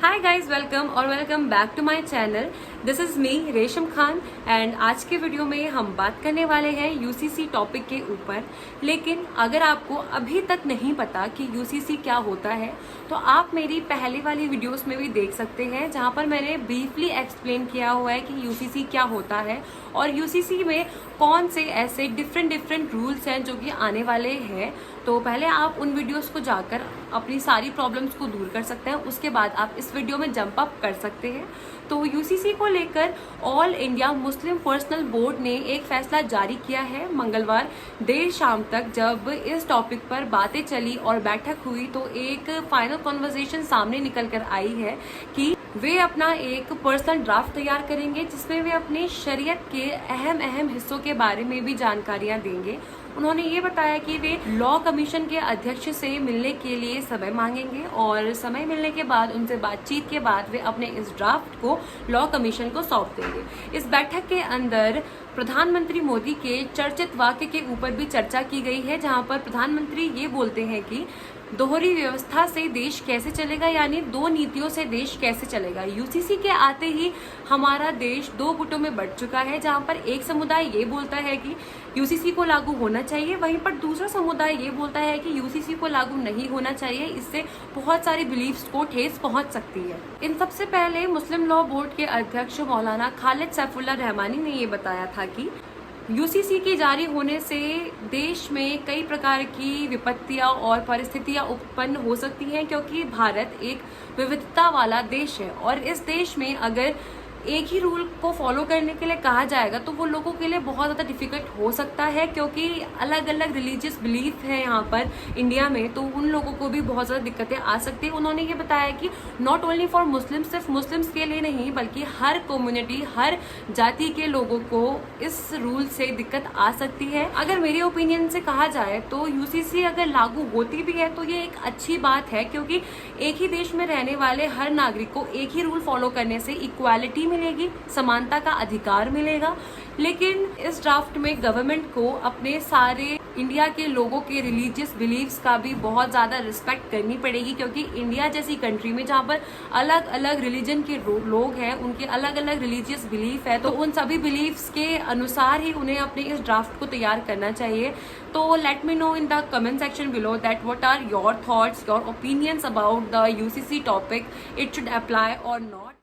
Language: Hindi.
Hi guys, welcome back to my channel. This is me Resham Khan and आज के वीडियो में हम बात करने वाले हैं यूसीसी टॉपिक के ऊपर। लेकिन अगर आपको अभी तक नहीं पता कि यूसीसी क्या होता है तो आप मेरी पहले वाली वीडियोस में भी देख सकते हैं, जहां पर मैंने ब्रीफली एक्सप्लेन किया हुआ है कि यूसीसी क्या होता है और यूसीसी में कौन से ऐसे डिफरेंट रूल्स हैं जो कि आने वाले हैं। तो पहले आप उन वीडियोस को जाकर अपनी सारी प्रॉब्लम्स को दूर कर सकते हैं, उसके बाद आप इस वीडियो में जंप अप कर सकते हैं। तो यूसीसी को लेकर all India Muslim personal board ने एक फैसला जारी किया है। मंगलवार देर शाम तक जब इस टॉपिक पर बातें चली और बैठक हुई तो एक फाइनल कॉन्वर्सेशन सामने निकल कर आई है कि वे अपना एक पर्सनल ड्राफ्ट तैयार करेंगे जिसमें वे अपने शरीयत के अहम हिस्सों के बारे में भी जानकारियां देंगे। उन्होंने ये बताया कि वे लॉ कमीशन के अध्यक्ष से मिलने के लिए समय मांगेंगे और समय मिलने के बाद उनसे बातचीत के बाद वे अपने इस ड्राफ्ट को लॉ कमीशन को सौंप देंगे। इस बैठक के अंदर प्रधानमंत्री मोदी के चर्चित वाक्य के ऊपर भी चर्चा की गई है, जहां पर प्रधानमंत्री ये बोलते हैं कि दोहरी व्यवस्था से देश कैसे चलेगा, यानी दो नीतियों से देश कैसे चलेगा। यूसीसी के आते ही हमारा देश दो गुटों में बढ़ चुका है, जहां पर एक समुदाय ये बोलता है कि यूसीसी को लागू होना चाहिए, वहीं पर दूसरा समुदाय ये बोलता है कि यूसीसी को लागू नहीं होना चाहिए, इससे बहुत सारी बिलीफ्स को ठेस पहुंच सकती है। इन सबसे पहले मुस्लिम लॉ बोर्ड के अध्यक्ष मौलाना खालिद सैफुल्लाह रहमानी ने ये बताया था कि यूसीसी के जारी होने से देश में कई प्रकार की विपत्तियां और परिस्थितियां उत्पन्न हो सकती हैं, क्योंकि भारत एक विविधता वाला देश है और इस देश में अगर एक ही रूल को फॉलो करने के लिए कहा जाएगा तो वो लोगों के लिए बहुत ज़्यादा डिफिकल्ट हो सकता है, क्योंकि अलग अलग रिलीजियस बिलीफ है यहाँ पर इंडिया में, तो उन लोगों को भी बहुत ज़्यादा दिक्कतें आ सकती है। उन्होंने ये बताया कि नॉट ओनली फॉर मुस्लिम, सिर्फ मुस्लिम्स के लिए नहीं बल्कि हर कम्युनिटी, हर जाति के लोगों को इस रूल से दिक्कत आ सकती है। अगर मेरे ओपिनियन से कहा जाए तो यूसीसी अगर लागू होती भी है तो ये एक अच्छी बात है, क्योंकि एक ही देश में रहने वाले हर नागरिक को एक ही रूल फॉलो करने से इक्वालिटी मिलेगी, समानता का अधिकार मिलेगा। लेकिन इस ड्राफ्ट में गवर्नमेंट को अपने सारे इंडिया के लोगों के रिलीजियस बिलीव्स का भी बहुत ज़्यादा रिस्पेक्ट करनी पड़ेगी, क्योंकि इंडिया जैसी कंट्री में जहाँ पर अलग अलग रिलीजन के लोग हैं, उनके अलग अलग रिलीजियस बिलीफ है, तो उन सभी बिलीव्स के अनुसार ही उन्हें अपने इस ड्राफ्ट को तैयार करना चाहिए। तो let me know in the comment section below that what are your thoughts, your opinions about the UCC topic, it should apply or not.